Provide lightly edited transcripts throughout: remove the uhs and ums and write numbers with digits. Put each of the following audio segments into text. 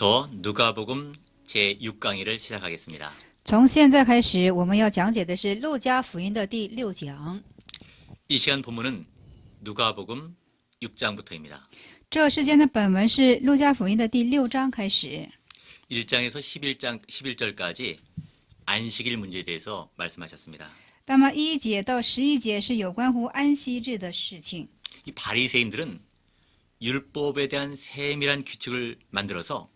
지금부터 누가복음 제6강의를 시작하겠습니다. 从现在开始，我们要讲解的是《路加福音》的第6讲。 이 시간 본문은 누가복음 6장부터입니다. 这世间的本文是《路加福音》的第6章开始。 1장에서 11절까지 안식일 문제에 대해서 말씀하셨습니다. 那么1节到11节是有关乎安息日的事情。 이 바리새인들은 율법에 대한 세밀한 규칙을 만들어서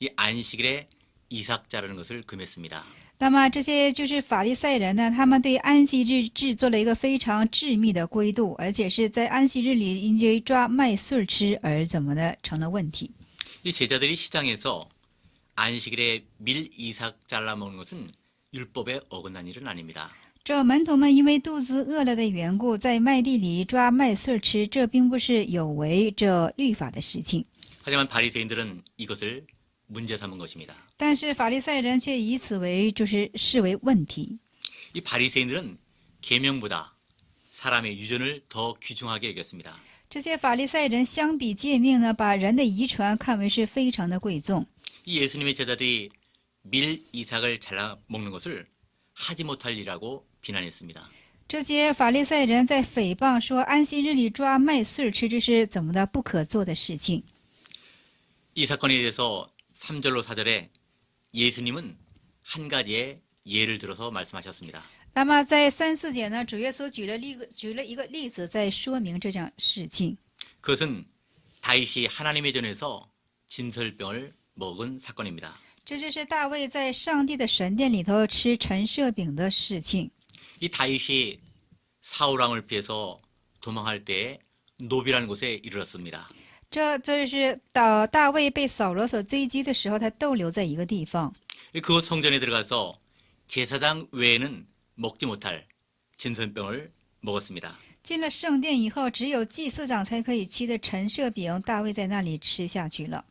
이 안식일에 이삭 자르는 것을 금했습니다. 那么这些就是法利赛人呢，他们对安息日制作了一个非常致密的规度，而且是在安息日里因为抓麦穗吃而怎么的成了问题。 이 제자들이 시장에서 안식일에 밀 이삭 잘라 먹는 것은 율법에 어긋난 일은 아닙니다. 这门徒们因为肚子饿了的缘故，在麦地里抓麦穗吃，这并不是有违这律法的事情。 하지만 바리새인들은 이것을 문제 삼은 것입니다. 但是法利赛人却以此为视为问题。 이 바리새인들은 계명보다 사람의 유전을 더 귀중하게 여겼습니다. 这些法利赛人相比诫命呢，把人的遗传看为是非常的贵重。 이 예수님의 제자들이 밀 이삭을 잘라 먹는 것을 하지 못할 일이라고 비난했습니다. 这些法利赛人在诽谤说安息日里抓麦穗吃，这是怎么的不可做的事情。 이 사건에 대해서 3절로 4절에 예수님은 한 가지의 예를 들어서 말씀하셨습니다. 那么在3、4节呢，主耶稣举了一个例子，在说明这件事情。 그것은 다윗이 하나님의 전에서 진설병을 먹은 사건입니다. 这就是大卫在上帝的神殿里头吃陈设饼的事情。 이 다윗이 사울 왕을 피해서 도망할 때에 노비라는 곳에 이르렀습니다. 这就是大卫被扫罗所追击的时候，他逗留在一个地方。 그곳 성전에 들어가서 제사장 외에는 먹지 못할 진설병을 먹었습니다. 进了圣殿以后，只有祭司长才可以吃的陈设饼，大卫在那里吃下去了。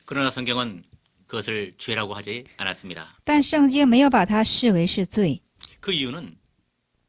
그러나 성경은 그것을 죄라고 하지 않았습니다. 但圣经没有把它视为是罪。 그 이유는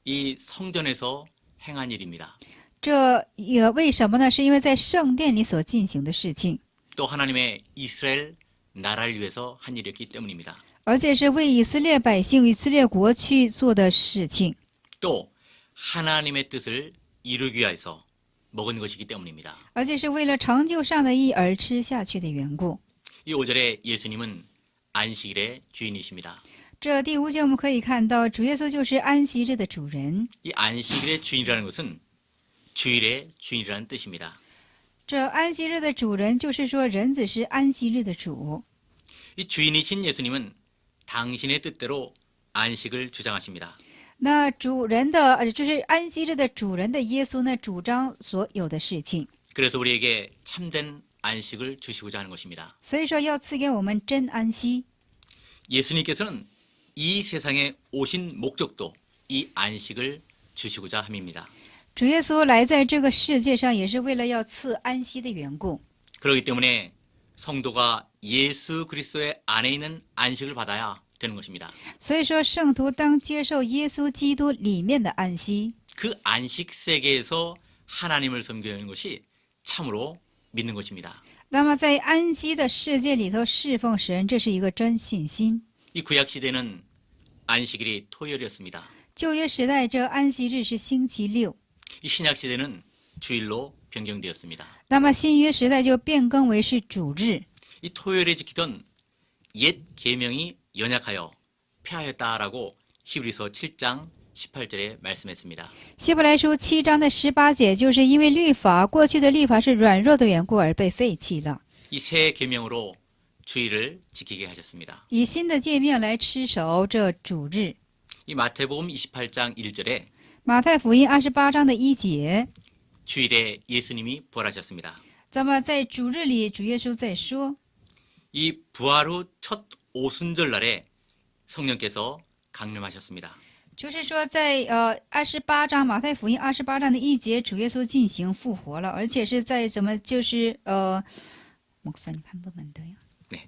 이 성전에서 행한 일입니다. 这也为什么呢？是因为在圣殿里所进行的事情， 또 하나님의 이스라엘 나라를 위해서 한 일이었기 때문입니다. 而且是为以色列百姓、以色列国去做的事情， 또 하나님의 뜻을 이루기 위해서 먹은 것이기 때문입니다. 而且是为了成就上的义而吃下去的缘故。 이 5절에 예수님은 안식일의 주인이십니다. 这第5节我们可以看到，主耶稣就是安息日的主人。 이 안식일의 주인이라는 것은 주일의 주인이라는 뜻입니다. 这安息日的主人就是说，人子是安息日的主。 이 주인이신 예수님은 당신의 뜻대로 안식을 주장하십니다. 那主人的就是安息日的主人的耶稣呢，主张所有的事情。 그래서 우리에게 참된 안식을 주시고자 하는 것입니다. 所以说，要赐给我们真安息。 예수님께서는 이 세상에 오신 목적도 이 안식을 주시고자 함입니다. 主耶稣来在这个世界上，也是为了要赐安息的缘故。 그렇기 때문에 성도가 예수 그리스도의 안에 있는 안식을 받아야 되는 것입니다. 所以说，圣徒当接受耶稣基督里面的安息。 그 안식 세계에서 하나님을 섬기는 것이 참으로 믿는 것입니다. 那么在安息的世界里头侍奉神，这是一个真信心。 이 구약 시대는 안식일이 토요일이었습니다. 旧约时代，这安息日是星期六。 이 신약 시대는 주일로 변경되었습니다. 那么新约时代就变更为是主日。 이 토요일에 지키던 옛 계명이 연약하여 폐하였다라고 히브리서 7장 18절에 말씀했습니다. 希伯来书7章的18节，就是因为过去的律法是软弱的缘故而被废弃了， 이 새 계명으로 주일을 지키게 하셨습니다. 以新的诫命来持守这主日。 이 마태복음 28장 1절에 马太福音28章的1节， 주일에 예수님이 부활하셨습니다. 那么在主日里，主耶稣在说， 이 부활 후 첫 오순절 날에 성령께서 강림하셨습니다. 就是说在28章马太福音28章的1节，主耶稣进行复活了，而且是在목사님 한 번만 더요. 네.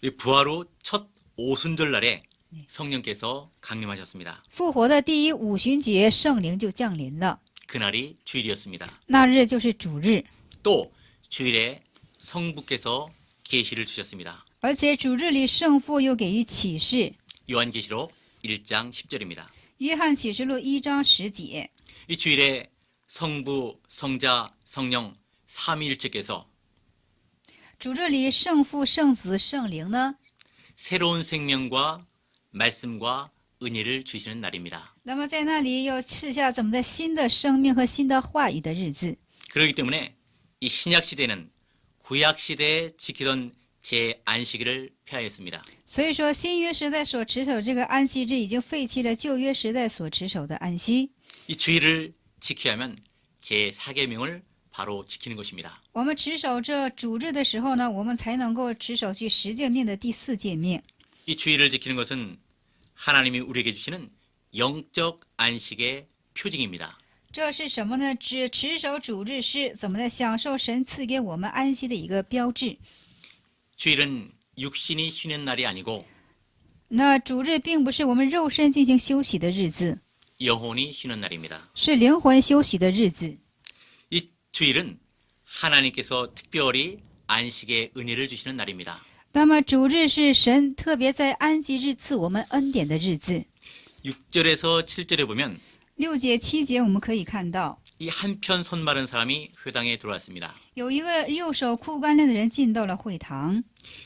이 부활 후 첫 오순절 날에 성령께서 강림하셨습니다. 复活的第一五旬节，圣灵就降临了。 그날이 주일이었습니다. 那日就是主日。 또 주일에 성부께서 계시를 주셨습니다. 而且主日里圣父又给予启示。 요한계시록 1장 10절입니다. 约翰启示录1章10节， 이 주일에 성부, 성자, 성령 삼위일체께서 主日里圣父、圣子、圣灵呢， 새로운 생명과 말씀과 은혜를 주시는 날입니다. 那么在那里又赐下怎么的新的生命和新的话语的日子。 그렇기 때문에 이 신약 시대는 구약 시대에 지키던 제 안식일을 폐하였습니다. 所以说，新约时代所持守这个安息日，已经废弃了旧约时代所持守的安息。 이 주일을 지켜야 하면 제 사계명을 바로 지키는 것입니다. 我们持守这主日的时候呢，我们才能够持守去十诫命的第4诫命。 이 주일을 지키는 것은 하나님이 우리에게 주시는 영적 안식의 표징입니다. 这是什么呢？持守主日是怎么的享受神赐给我们安息的一个标志。 주일은 육신이 쉬는 날이 아니고 那主日并不是我们肉身进行休息的日子， 영혼이 쉬는 날입니다. 是灵魂休息的日子。 이 주일은 하나님께서 특별히 안식의 은혜를 주시는 날입니다. 那么主日是神特别在安息日赐我们恩典的日子。 6절에서 7절에 보면 6节、7节我们可以看到， 이 한편 손 마른 사람이 회당에 들어왔습니다. 有一个右手枯干了的人进到了会堂。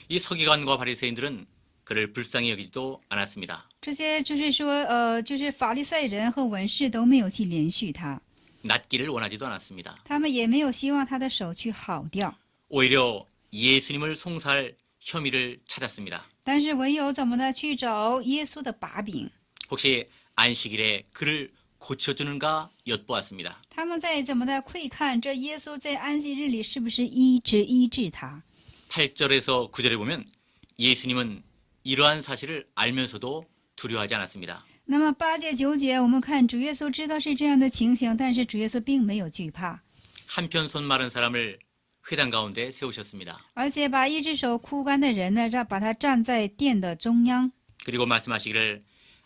이 서기관과 바리새인들은 그를 불쌍히 여기지도 않았습니다. 这些就是说，就是法利赛人和文士都没有去连续他， 낫기를 원하지도 않았습니다. 他们也没有希望他的手去好掉， 오히려 예수님을 송사할 혐의를 찾았습니다. 但是唯有怎么呢？去找耶稣的把柄。 혹시 안식일에 그를 고쳐주는가 엿보았습니다. 他们在怎么的窥看这耶稣在安息日里是不是医治他？ 8절에서 9절에 보면 예수님은 이러한 사실을 알면서도 두려워하지 않았습니다. 那么8节、9节，我们看主耶稣知道是这样的情形，但是主耶稣并没有惧怕， 한편 손 마른 사람을 회당 가운데 세우셨습니다. 而且把一只手枯干的人呢，把他站在殿的中央。 그리고 말씀하시기를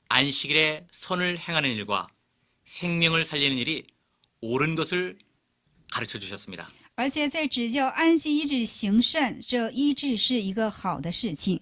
안식일에 선을 행하는 일과 생명을 살리는 일이 옳은 것을 가르쳐 주셨습니다. 而且在指教安息日行善，这医治是一个好的事情。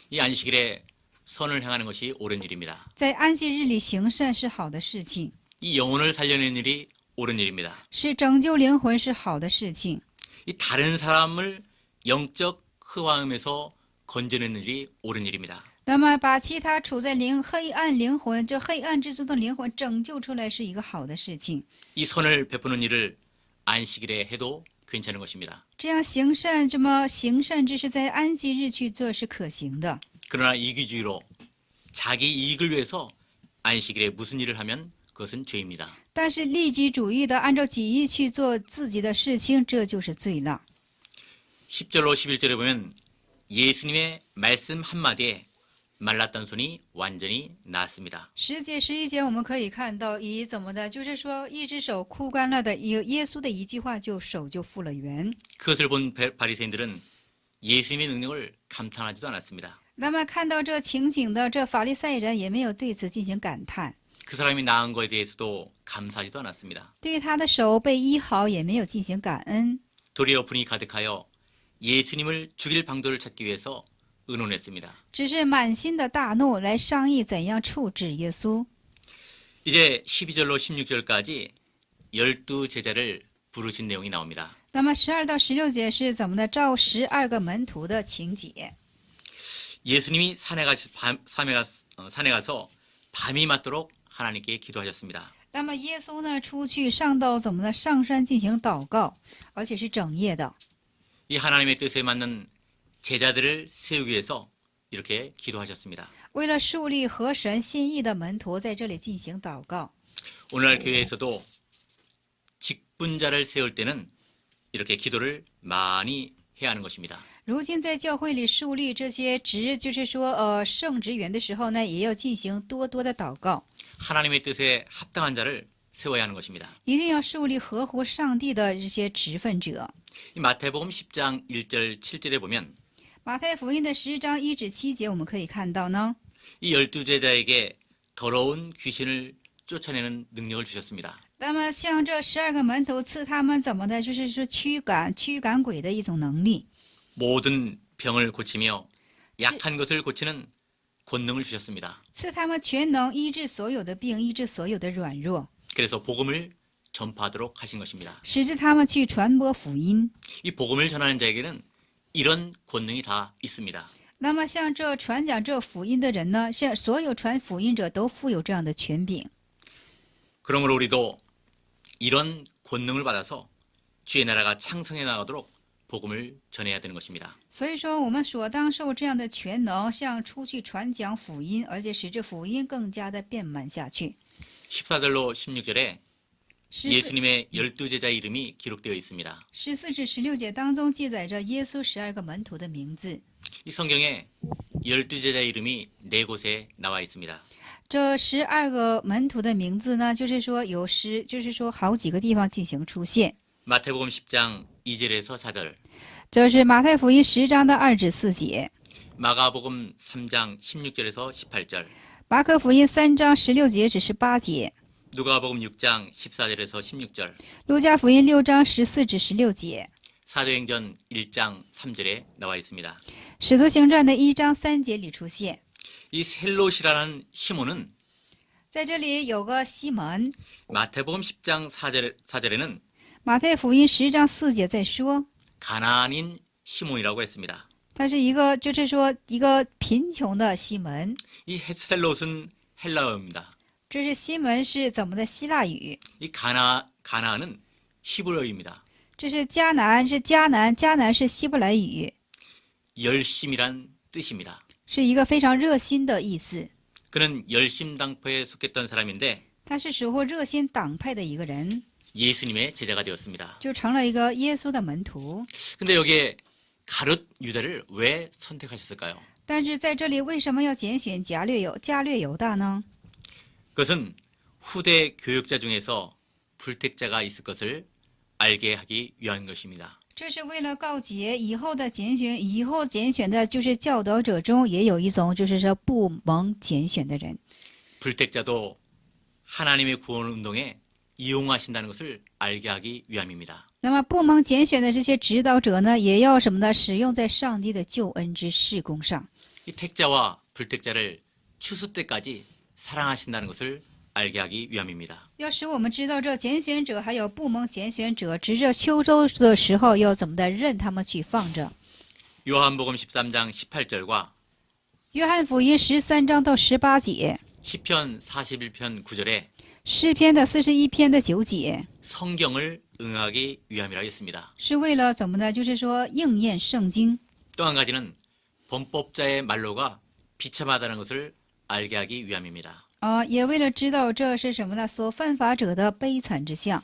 이 안식일에 선을 행하는 것이 옳은 일입니다. 在安息日里行善是好的事情， 이 영혼을 살려내는 일이 옳은 일입니다. 是拯救灵魂是好的事情。 이 다른 사람을 영적 흑암에서 건져내는 일이 옳은 일입니다. 那么把其他处在黑暗灵魂，这黑暗之中的灵魂拯救出来是一个好的事情。 이 선을 베푸는 일을 안식일에 해도 괜찮은 것입니다. 这样行善，这么行善之事在安息日去做是可行的。 그러나 이기주의로 자기 이익을 위해서 안식일에 무슨 일을 하면 그것은 죄입니다. 但是利己主义的按照己意去做自己的事情，这就是罪了。 10절로 11절에 보면 예수님의 말씀 한마디에 말랐던 손이 완전히 나았습니다. 10节、11节我们可以看到，以怎么的，就是说一只手枯干了的，有耶稣的一句话，就手就复了原。 그것을 본 바리새인들은 예수님의 능력을 감탄하지도 않았습니다. 那么看到这情景的这法利赛人也没有对此进行感叹， 그 사람이 나은 거에 대해서도 감사하지도 않았습니다. 对于他的手被医好也没有进行感恩， 도리어 분이 가득하여 예수님을 죽일 방도를 찾기 위해서 의논했습니다. 只是满心的大怒来商议怎样处置耶稣。 이제 12절로 16절까지 12제자를 부르신 내용이 나옵니다. 那么12到16节是怎么的？召12个门徒的情节。 예수님이 산에 가서 밤이 맞도록 하나님께 기도하셨습니다. 那么耶稣呢，出去上到怎么的？上山进行祷告，而且是整夜的。 이 하나님의 뜻에 맞는 제자들을 세우기 위해서 이렇게 기도하셨습니다. 为了树立合神心意的门徒，在这里进行祷告。 오늘날 교회에서도 직분자를 세울 때는 이렇게 기도를 많이 해야 하는 것입니다. 如今在教会里树立这些就是说圣职员的时候呢，也要进行多多的祷告， 하나님의 뜻에 합당한 자를 세워야 하는 것입니다. 一定要树立合乎上帝的这些职分者。 이 마태복음 10장 1절 7절에 보면 马太福音的10章1至7节，我们可以看到呢， 이 12제자에게 더러운 귀신을 쫓아내는 능력을 주셨습니다. 那么像这12个门徒赐他们怎么的，就是说驱赶鬼的一种能力。 모든 병을 고치며 약한 것을 고치는 권능을 주셨습니다. 赐他们全能医治所有的病，医治所有的软弱， 그래서 복음을 전파하도록 하신 것입니다. 使之他们去传播福音。 이 복음을 전하는 자에게는 이런 권능이 다 있습니다. 那么，像这传讲这福音的人呢，像所有传福音者都负有这样的权柄。 그러므로 우리도 이런 권능을 받아서 주의 나라가 창성해 나가도록 복음을 전해야 되는 것입니다. 所以说，我们所当受这样的全能，像出去传讲福音，而且使这福音更加的遍满下去。 14절로 16절에 14 예수님의 12제자 이름이 기록되어 있습니다. 14至16节当中记载着耶稣12个门徒的名字。 이 성경에 12제자 이름이 4곳에 나와 있습니다. 这12个门徒的名字呢，就是说就是说好几个地方进行出现。 마태복음 10장 2절에서 4절, 这是马太福音10章的2至4节， 마가복음 3장 16절에서 18절, 马可福音3章16节至18节， 누가복음 6장 14절에서 16절, 路加福音6章14至16节， 사도행전 1장 3절에 나와 있습니다. 使徒行传的1章3节里出现。 이 셀롯이라는 시몬은 在这里有个西门， 마태복음 10장 4절에는 马太福音10章4节在说， 가난인 시몬이라고 했습니다. 他是一个就是说一个贫穷的西门。 이 셀롯은 헬라어입니다. 这是西门是怎么的希腊语？ 이 가나안은 히브리어입니다. 这是迦南，迦南是希伯来语， 열심이란 뜻입니다. 是一个非常热心的意思。 그는 열심당포에 속했던 사람인데 他是属乎热心党派的一个人， 예수님의 제자가 되었습니다. 就成了一个耶稣的门徒。 근데 여기에 가룟 유다를 왜 선택하셨을까요? 但是在这里为什么要拣选加略犹大呢？ 그것은 후대 교역자 중에서 불택자가 있을 것을 알게 하기 위한 것입니다. 这是为了告诫以后拣选的就是教导者中也有一种就是说不蒙拣选的人。 불택자도 하나님의 구원 운동에 이용하신다는 것을 알게 하기 위함입니다. 那么不蒙拣选的这些指导者呢，也要什么呢？使用在上帝的救恩之事工上。 이 택자와 불택자를 추수 때까지 사랑하신다는 것을 알게 하기 위함입니다. 要使我们知道这拣选者还有不蒙拣选者，直着秋收的时候要怎么的任他们去放着。 요한복음 13장 18절과 约翰福音13章到18节， 시편 41편 9절에 诗篇的41篇的9节， 성경을 응하기 위함이라 했습니다. 是为了怎么呢？就是说应验圣经。 또 한 가지는 범법자의 말로가 비참하다는 것을 알게 하기 위함입니다. 也为了知道这是什么呢？所犯法者的悲惨之相。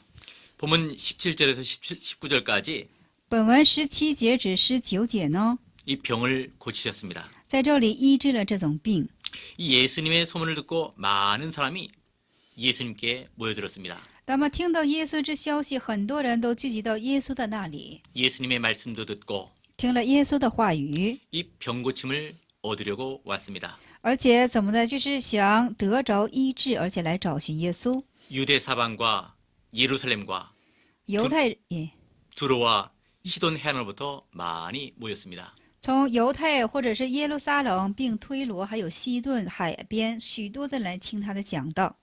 본문 17절에서 19절까지 本文17节至19节呢， 이 병을 고치셨습니다. 在这里医治了这种病。 이 예수님의 소문을 듣고 많은 사람이 예수님께 모여들었습니다. 那么听到耶稣之消息，很多人都聚集到耶稣的那里， 예수님의 말씀도 듣고 听了耶稣的话语， 이 병 고침을 얻으려고 왔습니다. 而且怎么的，就是想得着医治，而且来找寻耶稣。 유대 사방과 예루살렘과 犹太也 두로와 시돈 해안으로부터 많이 모였습니다. 从犹太或者是耶路撒冷，并推罗还有西顿海边，许多的人来听他的讲道。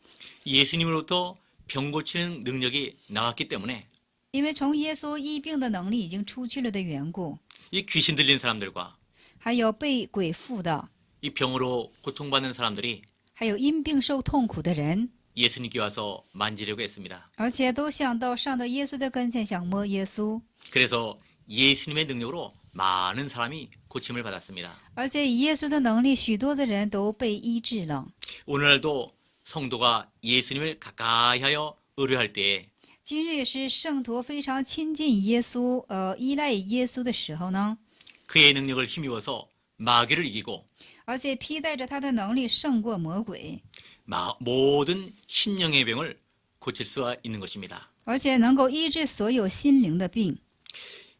예수님으로부터 병 고치는 능력이 나왔기 때문에 因为从耶稣医病的能力已经出去了的缘故， 이 귀신 들린 사람들과 还有被鬼附的， 이 병으로 고통받는 사람들이 还有因病受痛苦的人， 예수님께 와서 만지려고 했습니다. 而且都想到上到耶稣的跟前，想摸耶稣。 그래서 예수님의 능력으로 많은 사람이 고침을 받았습니다. 而且以耶稣的能力，许多的人都被医治了。 오늘날도 성도가 예수님을 가까이 하여 의뢰할 때에 今日也是圣徒非常亲近耶稣，依赖耶稣的时候呢， 그의 능력을 힘입어서 마귀를 이기고 而且披戴着他的能力胜过魔鬼， 모든 심령의 병을 고칠 수 있는 것입니다. 而且能够医治所有心灵的病。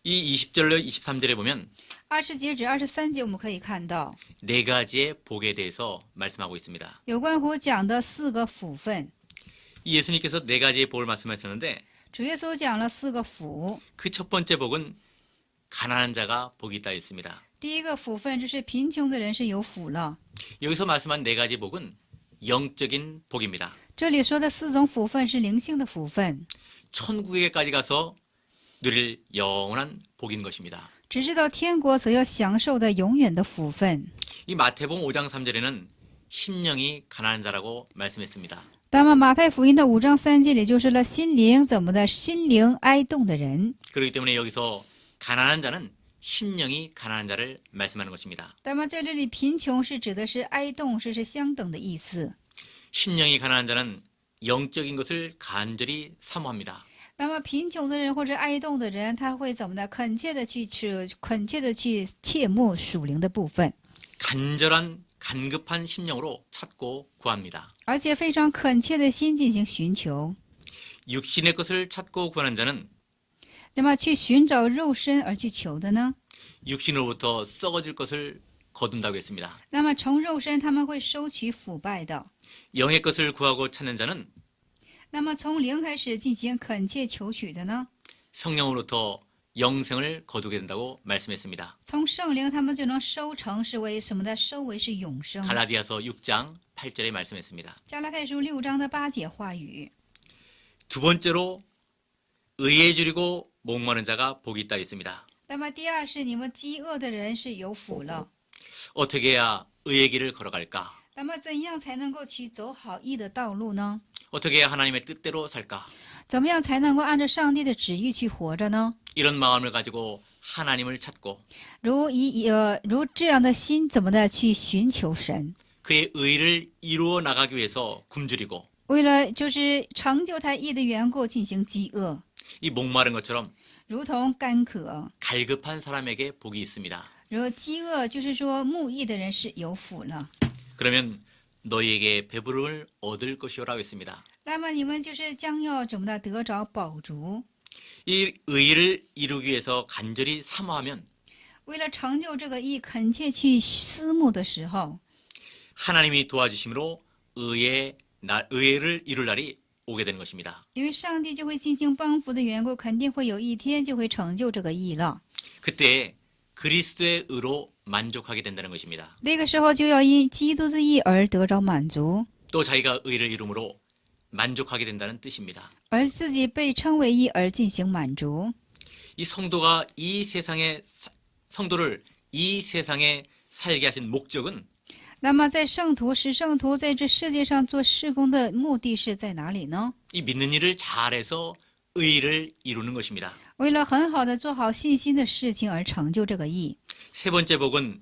이 20절로 23절에 보면 20节至23节我们可以看到， 네 가지의 복에 대해서 말씀하고 있습니다. 有关乎讲的4个福分。 이 예수님께서 네 가지의 복을 말씀하셨는데 主耶稣讲了4个福， 그 첫 번째 복은 가난한 자가 복이 있다 했습니다. 第一个福分就是贫穷的人是有福了。 여기서 말씀한 네 가지 복은 영적인 복입니다. 这里说的四种福分是灵性的福分， 천국에까지 가서 누릴 영원한 복인 것입니다. 直至到天国所要享受的永远的福分。 이 마태복음 5장 3절에는 심령이 가난한 자라고 말씀했습니다. 那么马太福音的5章3节里就说了心灵怎么的，心灵哀动的人。 그렇기 때문에 여기서 가난한 자는 심령이 가난한 자를 말씀하는 것입니다. 那么在这里贫穷是指的是哀动，是相等的意思。 심령이 가난한 자는 영적인 것을 간절히 사모합니다. 那么贫穷的人或者哀动的人，他会怎么的？恳切的去切慕属灵的部分， 간절한 간급한 심령으로 찾고 구합니다. 而且非常恳切的心进行寻求。 육신의 것을 찾고 구하는 자는 那么去寻找肉身而去求的呢？ 육신으로부터 썩어질 것을 거둔다고 했습니다. 那么从肉身他们会收取腐败的。 영의 것을 구하고 찾는 자는 那么从灵开始进行恳切求取的呢？ 성령으로부터 영생을 거두게 된다고 말씀했습니다. 从圣灵他们就能收成是为什么的？收为是永生。 갈라디아서 6장 8절에 말씀했습니다. 加拉太书6章的8节话语。 두 번째로 의에 줄이고 목마른 자가 복이 있다 했습니다. 那么第二是你们饥饿的人是有福了。 어떻게 해야 의의 길을 걸어갈까? 那么怎样才能够去走好义的道路呢？ 어떻게 해야 하나님의 뜻대로 살까? 怎么样才能够按照上帝的旨意去活着呢？ 이런 마음을 가지고 하나님을 찾고 如这样的心怎么的去寻求神？ 그의 의를 이루어 나가기 위해서 굶주리고 为了就是成就他义的缘故进行饥饿， 이 목마른 것처럼 如同干渴。 갈급한 사람에게 복이 있습니다. 如饥饿就是说慕义的人是有福了。 그러면 너희에게 배부름을 얻을 것이오라고 했습니다. 那么你们就是将要怎么的得着饱足？ 이 의를 이루기 위해서 간절히 사모하면 为了成就这个义，恳切去思慕的时候， 하나님이 도와주심으로 의를 이룰 날이 오게 되는 것입니다. 因为上帝就会进行帮扶的缘故，肯定会有一天就会成就这个义了。 그때 그리스도의 의로 만족하게 된다는 것입니다. 那个时候就要因基督的义而得着满足， 또 자기가 의를 이룸으로 만족하게 된다는 뜻입니다. 而自己被称为义而进行满足。 이 성도가 성도를 이 세상에 살게 하신 목적은 那么在圣徒使圣徒在这世界上做事工的目的是在哪里呢？ 이 믿는 일을 잘해서 의를 이루는 것입니다. 为了很好的做好信心的事情而成就这个义。 세 번째 복은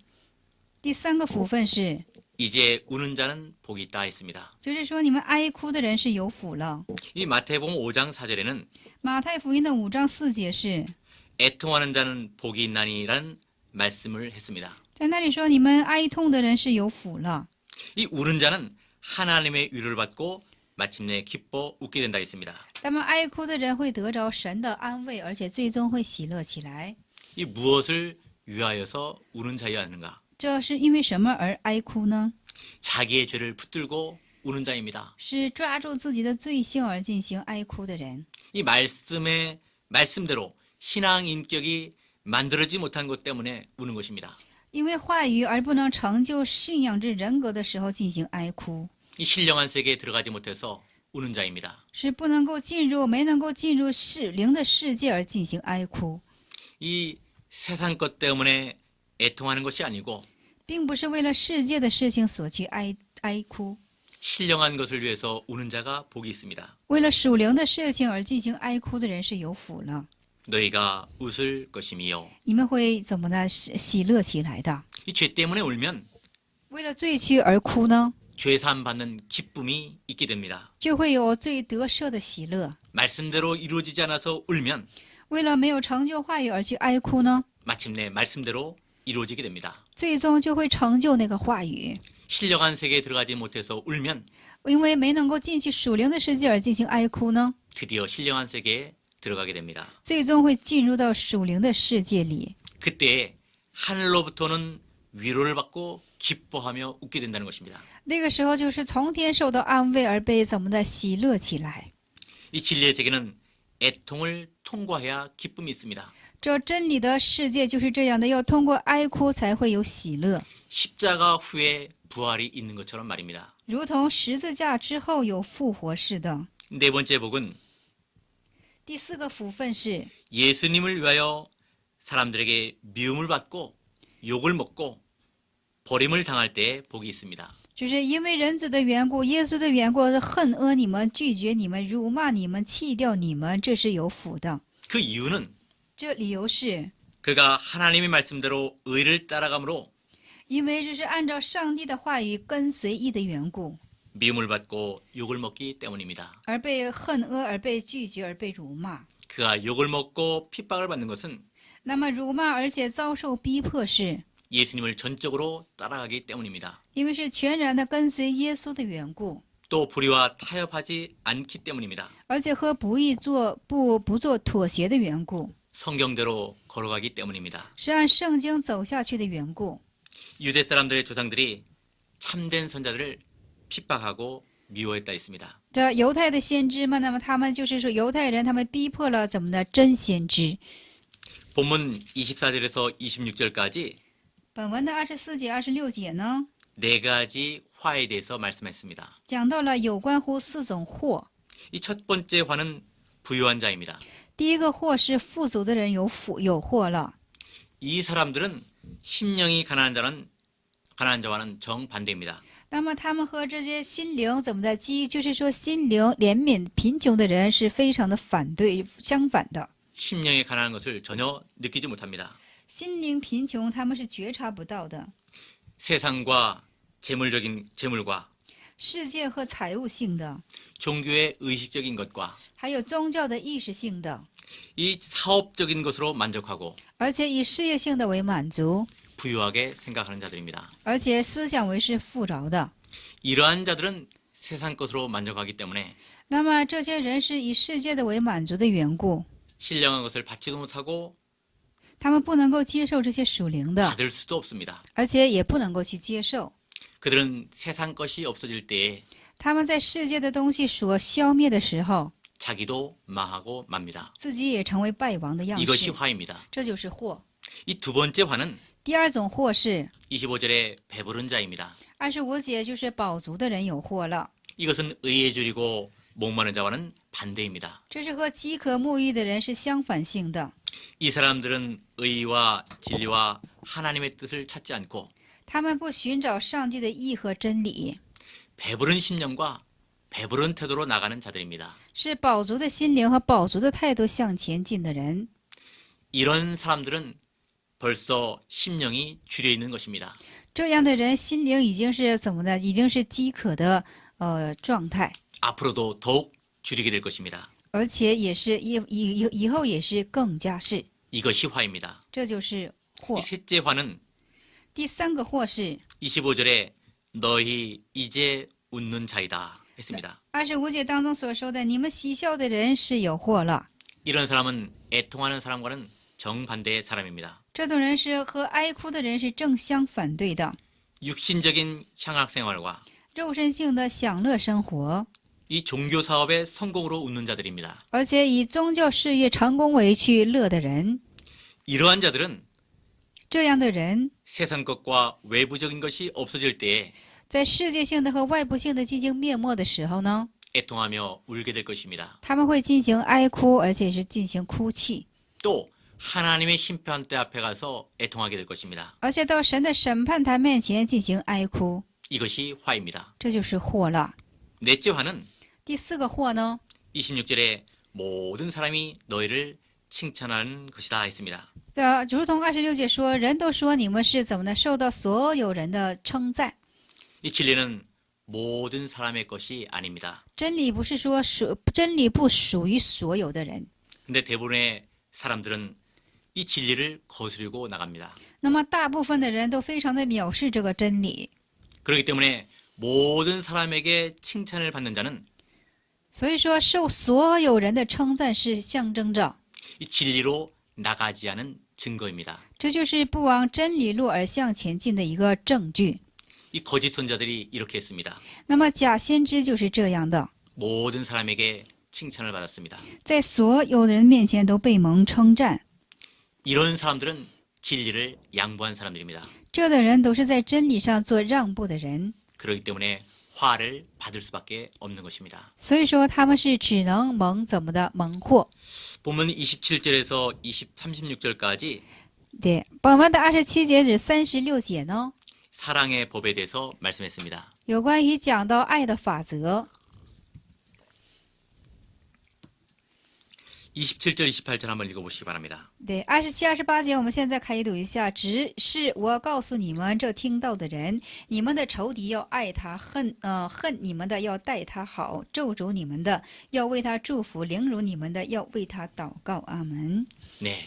第三个福分是， 이제 우는 자는 복이 있다 했습니다. 就是说你们哀哭的人是有福了。 이 마태복음 5장 4절에는 马太福音的5章4节是 애통하는 자는 복이 있나니라는 말씀을 했습니다. 在那里说你们哀痛的人是有福了。 이 우는 자는 하나님의 위로를 받고 마침내 기뻐 웃게 된다 했습니다. 那么哀哭的人会得着神的安慰，而且最终会喜乐起来。 이 무엇을 위하여서 우는 자여야 하는가? 这是因为什么而哀哭呢？ 자기의 죄를 붙들고 우는 자입니다. 是抓住自己的罪性而进行哀哭的人。 이 말씀대로 신앙 인격이 만들어지지 못한 것 때문에 우는 것입니다. 因为话语而不能成就信仰之人格的时候进行哀哭， 이 신령한 세계에 들어가지 못해서 우는 자입니다. 是不能够进入没能够进入灵的世界而进行哀哭， 이 세상 것 때문에 애통하는 것이 아니고 并不是为了世界的事情所去哀哭， 신령한 것을 위해서 우는 자가 복이 있습니다. 为了属灵的事情而进行哀哭的人是有福了。 너희가 웃을 것이미요. 你们会怎么的喜乐起来的？ 이 죄 때문에 울면 为了罪屈而哭呢， 죄사함 받는 기쁨이 있게 됩니다. 就会有罪得赦的喜乐； 말씀대로 이루어지지 않아서 울면 为了没有成就话语而去哀哭呢， 마침내 말씀대로 이루어지게 됩니다. 最终就会成就那个话语。 신령한 세계에 들어가지 못해서 울면 因为没能够进去属灵的世界而进行哀哭呢， 드디어 신령한 세계에 들어가게 됩니다. 最终会进入到属灵的世界里。 그때 하늘로부터는 위로를 받고 기뻐하며 웃게 된다는 것입니다. 那个时候就是从天受到安慰而被怎么的喜乐起来。 이 진리의 세계는 애통을 통과해야 기쁨이 있습니다. 这真理的世界就是这样的，要通过哀哭才会有喜乐， 십자가 후에 부활이 있는 것처럼 말입니다. 如同十字架之后有复活似的。 네 번째 복은 第四个福分是 예수님을 위하여 사람들에게 미움을 받고 욕을 먹고 버림을 당할 때 복이 있습니다. 就是因为人子的缘故，耶稣的缘故，恨恶你们，拒绝你们，辱骂你们，弃掉你们，这是有福的。 그 이유는 这理由是 그가 하나님의 말씀대로 의를 따라감으로 因为这是按照上帝的话语跟随义的缘故， 미움을 받고 욕을 먹기 때문입니다. 而被恨恶，而被拒绝，而被辱骂。 그가 욕을 먹고 핍박을 받는 것은 那么辱骂而且遭受逼迫是 예수님을 전적으로 따라가기 때문입니다. 因为是全然的跟随耶稣的缘故， 또 불의와 타협하지 않기 때문입니다. 而且和不义不做妥协的缘故， 성경대로 걸어가기 때문입니다. 是按圣经走下去的缘故。 유대 사람들의 조상들이 참된 선자들을 핍박하고 미워했다 했습니다. 这犹太的先知们，那么他们就是说犹太人，他们逼迫了怎么的真先知。 본문 24절에서 26절까지 本文的24节、26节呢， 네 가지 화에 대해서 말씀했습니다. 讲到了有关乎四种祸。 이 첫 번째 화는 부유한 자입니다. 第一个祸是富足的人有祸了。 이 사람들은 심령이 가난한 자와는 정반대입니다. 那么他们和这些心灵怎么的就是说心灵怜悯贫穷的人是非常的反对相反的。 심령이 가난한 것을 전혀 느끼지 못합니다. 心灵贫穷他们是觉察不到的。 세상과 재물과 世界和财务性的， 종교의 의식적인 것과 还有宗教的意识性的， 이 사업적인 것으로 만족하고 而且以事业性的为满足， 부유하게 생각하는 자들입니다. 而且思想为是富饶的。 이러한 자들은 세상 것으로 만족하기 때문에 那么这些人是以世界的为满足的缘故， 신령한 것을 받지도 못하고 他们不能够接受这些属灵的， 받을 수도 없습니다. 而且也不能够去接受。 그들은 세상 것이 없어질 때에 他们在世界的东西所消灭的时候， 자기도 망하고 맙니다. 自己也成为败亡的样 이것이 式， 화입니다. 这就是祸。 이 두 번째 화는 第二种祸是 25절에 배부른 자입니다. 25节，就是饱足的人有祸了。 이것은 의에 줄이고 목마른 자와는 반대입니다. 这是和饥渴沐浴的人是相反性的。 이 사람들은 의와 진리와 하나님의 뜻을 찾지 않고 他们不寻找上帝的义和真理， 배부른 심령과 배부른 태도로 나가는 자들입니다. 是饱足的心灵和饱足的态度向前进的人。 이런 사람들은 벌써 심령이 줄여 있는 것입니다. 这样的人心灵已经是怎么的？已经是饥渴的状态， 앞으로도 더욱 줄이게 될 것입니다. 而且也是以后也是更加是， 이것이 화입니다. 这就是祸 이 。 셋째 화는 第三个祸是 25절에 너희 이제 웃는 자이다 했습니다. 25节当中所说的，你们嬉笑的人是有祸了。 이런 사람은 애통하는 사람과는 정반대의 사람입니다. 这种人是和哀哭的人是正相反对的， 육신적인 향악 생활과 肉身性的享乐生活， 이 종교 사업의 성공으로 웃는 자들입니다. 而且以宗教事业成功为去乐的人。 이러한 자들은 这样的人 세상 것과 외부적인 것이 없어질 때에 在世界性的和外部性的进行灭没的时候呢， 애통하며 울게 될 것입니다. 他们会进行哀哭，而且是进行哭泣， 또 하나님의 심판대 앞에 가서 애통하게 될 것입니다. 而且到神的审判台面前进行哀哭， 이것이 화입니다. 这就是祸了。 넷째 화는 第四个祸呢， 26절에 모든 사람이 너희를 칭찬하는 것이다 했습니다. 如同26节说，人都说你们是怎么的，受到所有人的称赞。 이 진리는 모든 사람의 것이 아닙니다. 真理不是说真理不属于所有的人， 근데 대부분의 사람들은 이 진리를 거스르고 나갑니다. 那么大部分的人都非常的藐视这个真理， 그렇기 때문에 모든 사람에게 칭찬을 받는 자는 所以说受所有人的称赞是象征着， 이 진리로 나가지 않은 증거입니다. 这就是不往真理路而向前进的一个证据。 이 거짓 선자들이 이렇게 했습니다. 那么假先知就是这样的， 모든 사람에게 칭찬을 받았습니다. 在所有人面前都被蒙称赞。 이런 사람들은 진리를 양보한 사람들입니다. 这样的人都是在真理上做让步的人， 그렇기 때문에 화를 받을 수밖에 없는 것입니다. 所以说他们是只能蒙怎么的蒙祸。 본문 27절에서 36절까지 对，本文的27节至36节呢， 사랑의 법에 대해서 말씀했습니다. 有关于讲到爱的法则。 27절, 28절 한번 읽어보시기 바랍니다. 对，27、28节，我们现在开读一下。只是我告诉你们，这听到的人，你们的仇敌要爱他，恨你们的要待他好，咒诅你们的要为他祝福，凌辱你们的要为他祷告。阿门。 네,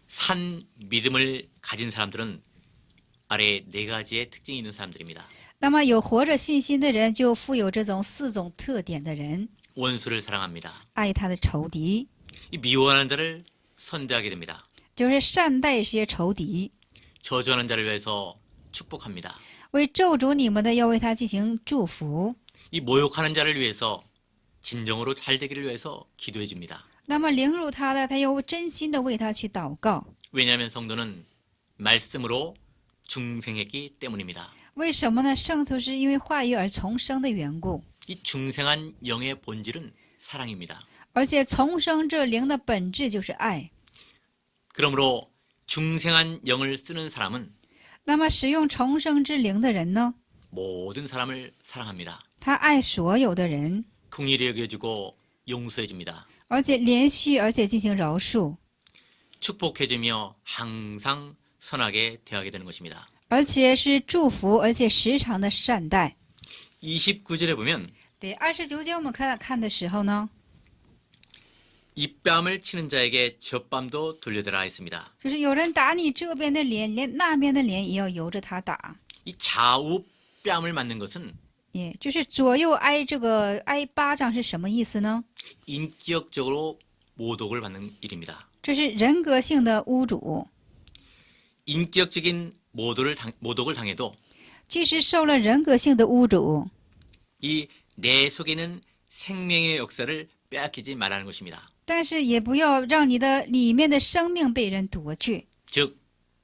산 믿음을 가진 사람들은 아래 네 가지의 특징이 있는 사람들입니다. 那么有活着信心的人，就富有这种4种特点的人， 원수를 사랑합니다. 爱他的仇敌， 이 미워하는 자를 선대하게 됩니다. 就是善待这些仇敌。 저주하는 자를 위해서 축복합니다. 为咒诅你们的，要为他进行祝福。 이 모욕하는 자를 위해서 진정으로 잘 되기를 위해서 기도해 줍니다. 那么凌辱他的，他又真心的为他去祷告。 왜냐하면 성도는 말씀으로 중생했기 때문입니다. 为什么呢？圣徒是因为话语而重生的缘故， 이 중생한 영의 본질은 사랑입니다. 而且重生这灵的本质就是爱。 그러므로 중생한 영을 쓰는 사람은 那么使用重生之灵的人呢？ 모든 사람을 사랑합니다. 他爱所有的人， 긍휼히 여겨주고 용서해줍니다. 而且连续，而且进行饶恕， 축복해주며 항상 선하게 대하게 되는 것입니다. 而且是祝福，而且时常的善待。 29절에 보면 对，29节我们看的时候呢， 이 뺨을 치는 자에게 젖밤도 돌려대라 했습니다. 就是有人打你这边的脸，连那边的脸也要由着他打。 이 좌우 뺨을 맞는 것은 也就是左右挨巴掌是什么意思呢？ 인격적으로 모독을 받는 일입니다. 这是人格性的侮辱。 인격적인 모독을 당해도 即使受了人格性的侮辱， 이 내 속에는 생명의 역사를 빼앗기지 말라는 것입니다. 但是也不要让你的里面的生命被人夺去。 즉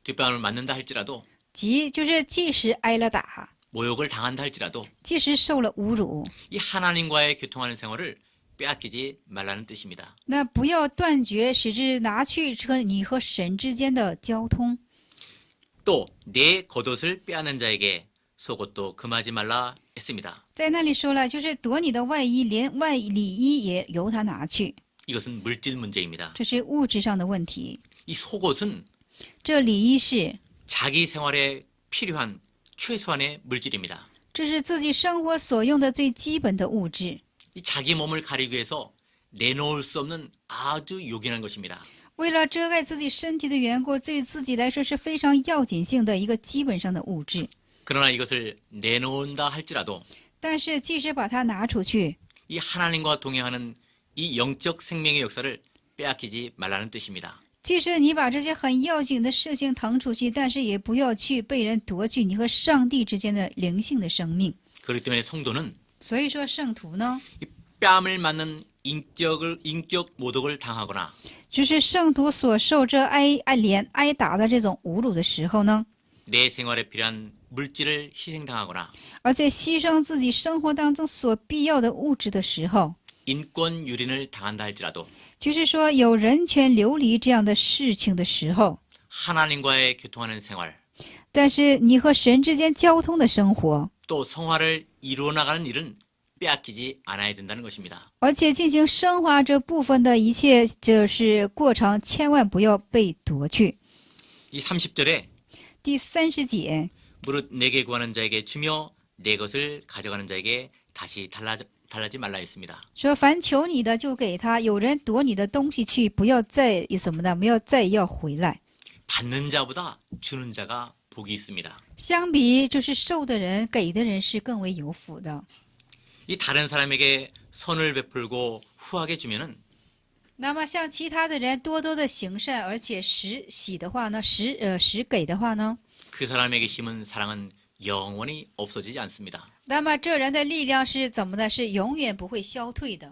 뒷뺨을 맞는다 할지라도 即使挨了打， 모욕을 당한다 할지라도 即使受了侮辱， 이 하나님과의 교통하는 생활을 빼앗기지 말라는 뜻입니다. 那不要断绝，使之拿去你和神之间的交通。 또 내 겉옷을 빼앗는 자에게 속옷도 금하지 말라 했습니다. 在那里说了，就是夺你的外衣，连外里衣也由他拿去， 이것은 물질 문제입니다. 这是物质上的问题。 이 속옷은 这里衣是， 자기 생활에 필요한 최소한의 물질입니다. 这是自己生活所用的最基本的物质。 이 자기 몸을 가리기 위해서 내놓을 수 없는 아주 요긴한 것입니다. 为了遮盖自己身体的缘故，对自己来说是非常要紧性的一个基本上的物质。 그러나 이것을 내놓는다 할지라도 但是即使把它拿出去， 이 하나님과 동행하는 이 영적 생명의 역사를 빼앗기지 말라는 뜻입니다. 即使你把这些很要紧的事情腾出去，但是也不要去被人夺去你和上帝之间的灵性的生命。 그렇기 때문에 성도는 所以说，圣徒呢， 이 뺨을 맞는 인격 모독을 당하거나 就是圣徒所受这挨打的这种侮辱的时候呢， 내 생활에 필요한 물질을 희생당하거나 而且牺牲自己生活当中所必要的物质的时候， 인권 유린을 당한다 할지라도 就是说有人权流离这样的事情的时候， 하나님과의 교통하는 생활 但是你和神之间交通的生活， 또 성화를 이루어 나가는 일은 빼앗기지 않아야 된다는 것입니다. 而且进行升华这部分的一切就是过程，千万不要被夺去。 이 30절에 第30节， 무릇 내게 구하는 자에게 주며 내 것을 가져가는 자에게 다시 달라지 말라 했습니다. 说凡求你的就给他，有人夺你的东西去，不要再什么的，不要再要回来。 받는 자보다 주는 자가 복이 있습니다. 相比就是受的人，给的人是更为有福的。 이 다른 사람에게 선을 베풀고 후하게 주면은 那么像其他的人多多的行善，而且实喜的话呢，实给的话呢， 그 사람에게 심은 사랑은 영원히 없어지지 않습니다. 那么这人的力量是怎么的？是永远不会消退的。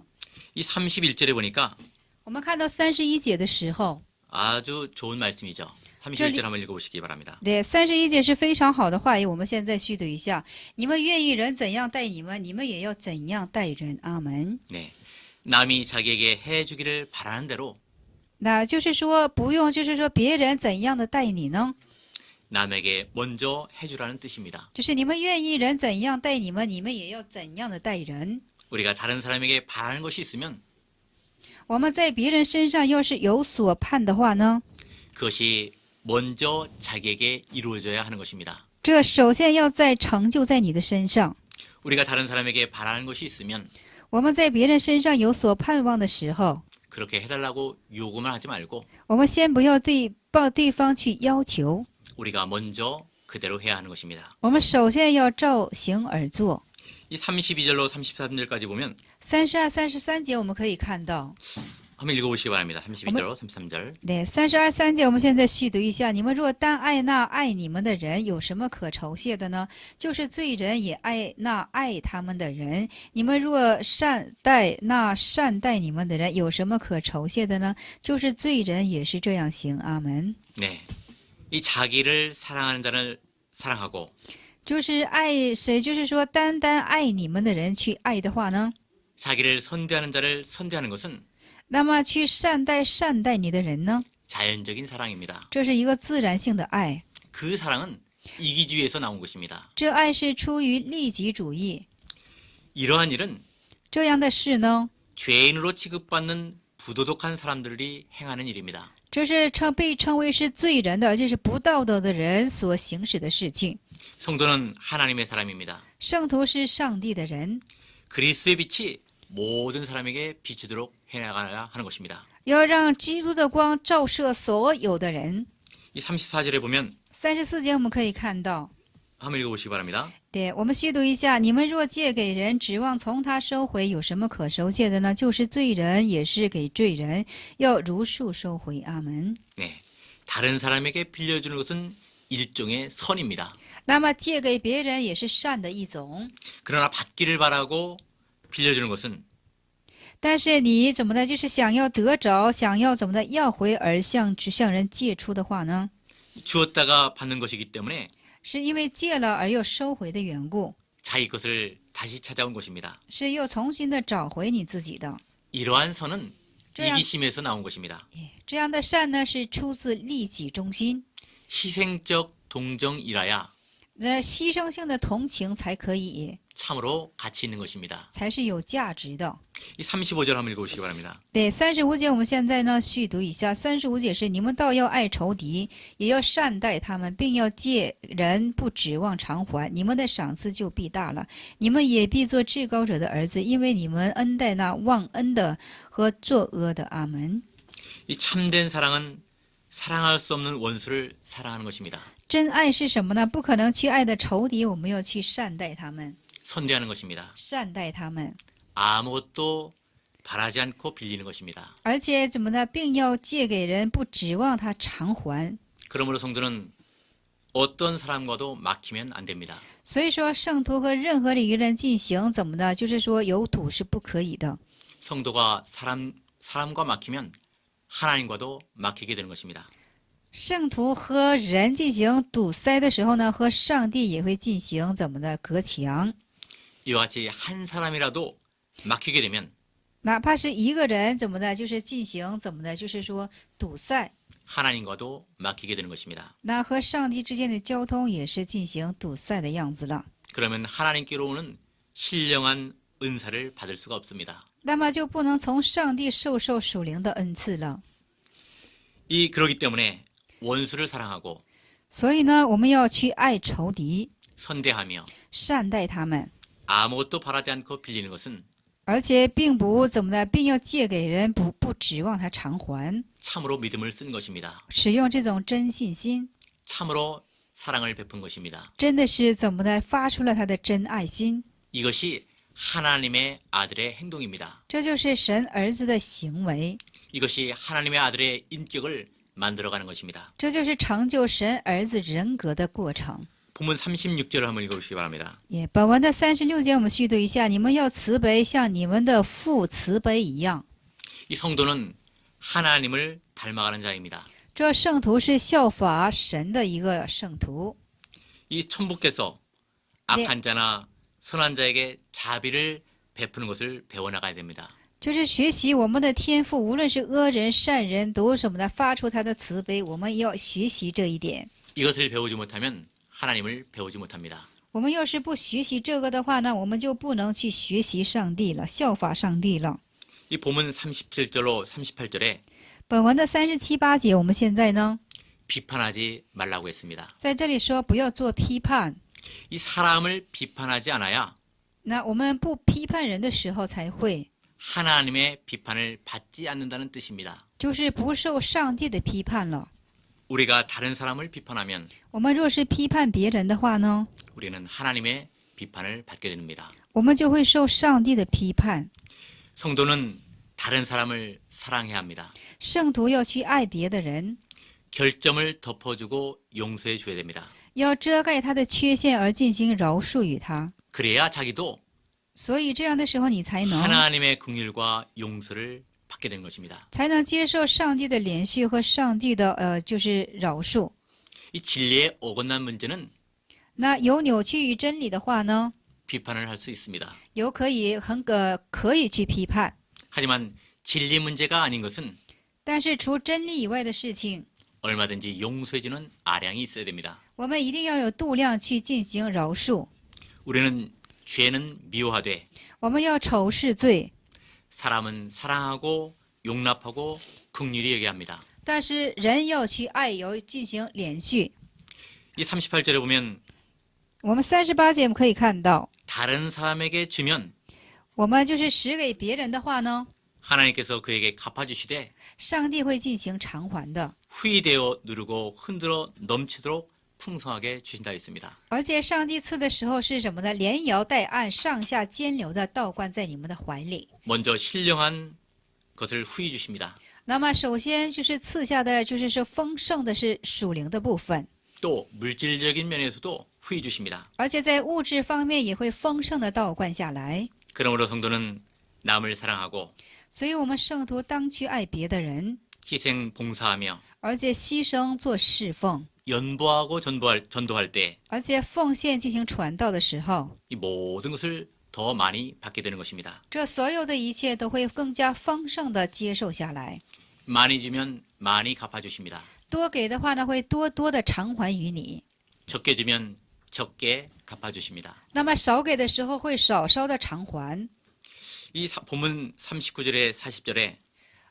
이 이 31절에 보니까 我们看到31节的时候， 아주 좋은 말씀이죠. 31절 한번 읽어보시기 바랍니다. 对，31节是非常好的话语。我们现在续读一下：你们愿意人怎样待你们，你们也要怎样待人。阿门。 네, 남이 자기에게 해주기를 바라는 대로 那就是说，不用，就是说别人怎样的待你呢？ 남에게 먼저 해주라는 뜻입니다. 就是你们愿意人怎样待你们，你们也要怎样的待人。 우리가 다른 사람에게 바라는 것이 있으면 我们在别人身上要是有所盼的话呢， 그것이 먼저 자기에게 이루어져야 하는 것입니다. 这首先要成就在你的身上。 우리가 다른 사람에게 바라는 것이 있으면 我们在别人身上有所盼望的时候， 그렇게 해달라고 요구만 하지 말고 我们先不要抱对方去要求， 우리가 먼저 그대로 해야 하는 것입니다. 我们首先要照行而做。 이 32절로 33절까지 보면 32、33节我们可以看到， 한번 읽어보시기 바랍니다. 32절로 33절. 对32、3节我们现在续读一下：你们若单爱那爱你们的人，有什么可酬谢的呢？就是罪人也爱那爱他们的人。你们若善待那善待你们的人，有什么可酬谢的呢？就是罪人也是这样行。阿门。 네, 이 자기를 사랑하는 자를 사랑하고 就是爱谁，就是说单单爱你们的人去爱的话呢， 자기를 선대하는 자를 선대하는 것은 那么去善待你的人呢， 자연적인 사랑입니다. 这是一个自然性的爱。 그 사랑은 이기주의에서 나온 것입니다. 这爱是出于利己主义。 이러한 일은 这样的事呢， 죄인으로 취급받는 부도덕한 사람들이 행하는 일입니다. 这是被称为是罪人的，而且是不道德的人所行使的事情。 성도는 하나님의 사람입니다. 圣徒是上帝的人， 그리스도의 빛이 모든 사람에게 비추도록 해나가야 하는 것입니다. 要让基督的光照射所有的人。 이 34절에 보면 34节我们可以看到， 한번 읽어보시기 바랍니다. 对，我们续读一下：你们若借给人，指望从他收回，有什么可收谢的呢？就是罪人也是给罪人，要如数收回。阿门。 네, 다른 사람에게 빌려주는 것은 일종의 선입니다. 那么借给别人也是善的一种， 그러나 받기를 바라고 빌려주는 것은 但是你怎么的，就是想要得着，想要怎么的要回而向人借出的话呢？ 주었다가 받는 것이기 때문에 是因为借了而又收回的缘故， 자기 것을 다시 찾아온 것입니다. 是又重新的找回你自己的。 이러한 선은 这样 이기심에서 나온 것입니다. 这样的善呢，是出自利己中心， 희생적 동정이라야 牺牲性的同情才可以， 참으로 가치 있는 것입니다. 才是有价值的。 이 35절 한번 읽어보시기 바랍니다. 对，35节我们现在呢续读一下。35节是：你们倒要爱仇敌，也要善待他们，并要借人，不指望偿还，你们的赏赐就必大了。你们也必做至高者的儿子，因为你们恩待那忘恩的和作恶的。阿门。 이 참된 사랑은 사랑할 수 없는 원수를 사랑하는 것입니다. 真爱是什么呢？不可能去爱的仇敌，我们要去善待他们， 선대하는 것입니다. 善待他们， 아무것도 바라지 않고 빌리는 것입니다. 而且怎么呢？并要借给人，不指望他偿还。 그러므로 성도는 어떤 사람과도 막히면 안 됩니다. 所以说，圣徒和任何的一个人进行怎么的，就是说有赌是不可以的。 성도가 사람과 막히면 하나님과도 막히게 되는 것입니다. 圣徒和人进行堵塞的时候呢，和上帝也会进行怎么的隔墙。 이와 같이 한 사람이라도 막히게 되면 哪怕是一个人怎么的，就是进行怎么的，就是说堵塞， 하나님과도 막히게 되는 것입니다. 那和上帝之间的交通也是进行堵塞的样子了。 그러면 하나님께로 오는 신령한 은사를 받을 수가 없습니다. 那么就不能从上帝受属灵的恩赐了。 그러기 때문에 원수를 사랑하고 所以呢，我们要去爱仇敌， 선대하며 善待他们， 아무것도 바라지 않고 빌리는 것은 而且并不怎么的，并要借给人，不指望他偿还， 참으로 믿음을 쓴 것입니다. 使用这种真信心， 참으로 사랑을 베푼 것입니다. 真的是怎么的发出了他的真爱心。 이것이 하나님의 아들의 행동입니다. 这就是神儿子的行为， 이것이 하나님의 아들의 인격을 만들어가는 것입니다. 这就是成就神儿子人格的过程。 본문 36절을 한번 읽어보시기 바랍니다. 也本文的36节我们续读一下，你们要慈悲，像你们的父慈悲一样。 이 성도는 하나님을 닮아가는 자입니다. 这圣徒是效法神的一个圣徒。 이 천부께서 악한 자나 선한 자에게 자비를 베푸는 것을 배워나가야 됩니다. 就是学习我们的天赋，无论是恶人、善人，都什么呢？发出他的慈悲，我们要学习这一点。 이것을 배우지 못하면 하나님을 배우지 못합니다. 我们要是不学习这个的话呢，我们就不能去学习上帝了，效法上帝了。 이 본문 37절로 38절에 本文的37、8节，我们现在呢， 비판하지 말라고 했습니다. 在这里说不要做批判。 이 사람을 비판하지 않아야 那我们不批判人的时候才会， 하나님의 비판을 받지 않는다는 뜻입니다. 就是不受上帝的批判了。 우리가 다른 사람을 비판하면 我们若是批判别人的话呢， 우리는 하나님의 비판을 받게 됩니다. 我们就会受上帝的批判。 성도는 다른 사람을 사랑해야 합니다. 圣徒要去爱别的人， 결점을 덮어주고 용서해 줘야 됩니다. 要遮盖他的缺陷而进行饶恕于他。 그래야 자기도 所以这样的时候，你才能 하나님의 긍휼과 용서를 받게 되는 것입니다. 接受上帝的连续和上帝的就是饶恕。 이 진리에 어긋난 문제는 那有扭曲于真理的话呢， 비판을 할 수 있습니다. 有可以去批判， 하지만 진리 문제가 아닌 것은 但是除真理以外的事情， 얼마든지 용서해주는 아량이 있어야 됩니다. 我们一定要有度量去进行饶恕。 우리는 죄는 미워하되 我们要仇视罪， 사람은 사랑하고 용납하고 긍휼히 여겨야 합니다. 但是人要去爱，有进行连续。 이 38절에 보면 我们38节我们可以看到， 다른 사람에게 주면 我们就是使给别人的话呢， 하나님께서 그에게 갚아주시되 上帝会进行偿还的。 후이되어 누르고 흔들어 넘치도록 풍성하게 주신다 했습니다. 而且上帝赐的时候是什么呢？连摇带按，上下兼流的倒灌在你们的怀里。 먼저 신령한 것을 후히 주십니다. 那么首先就是赐下的，就是说丰盛的是属灵的部分， 또 물질적인 면에서도 후히 주십니다. 而且在物质方面也会丰盛的倒灌下来。 그러므로 성도는 남을 사랑하고 所以我们圣徒当去爱别的人， 희생 봉사하며 而且牺牲做侍奉， 연보하고 전도할 때 이 而且奉献进行传道的时候， 모든 것을 더 많이 받게 되는 것입니다. 这所有的一切都会更加丰盛的接受下来。 많이 주면 많이 갚아주십니다. 多给的话呢，会多多的偿还于你； 적게 주면 적게 갚아주십니다. 那么少给的时候，会少少的偿还。 이 본문 39절에 40절에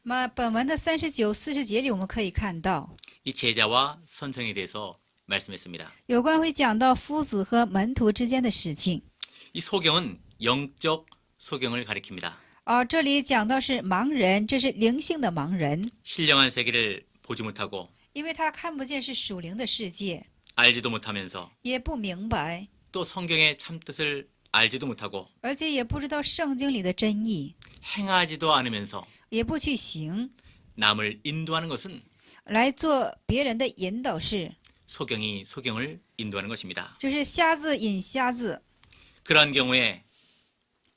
那么本文的39、40节里，我们可以看到 이 제자와 선생에 대해서 말씀했습니다. 有关会讲到夫子和门徒之间的事情。 이 소경은 영적 소경을 가리킵니다. 这里讲到是盲人，这是灵性的盲人， 신령한 세계를 보지 못하고 因为他看不见是属灵的世界， 알지도 못하면서 也不明白， 또 성경의 참뜻을 알지도 못하고 而且也不知道圣经里的真意， 행하지도 않으면서 也不去行， 남을 인도하는 것은 来做别人的引导士， 소경이 소경을 인도하는 것입니다. 就是瞎子引瞎子。 그러한 경우에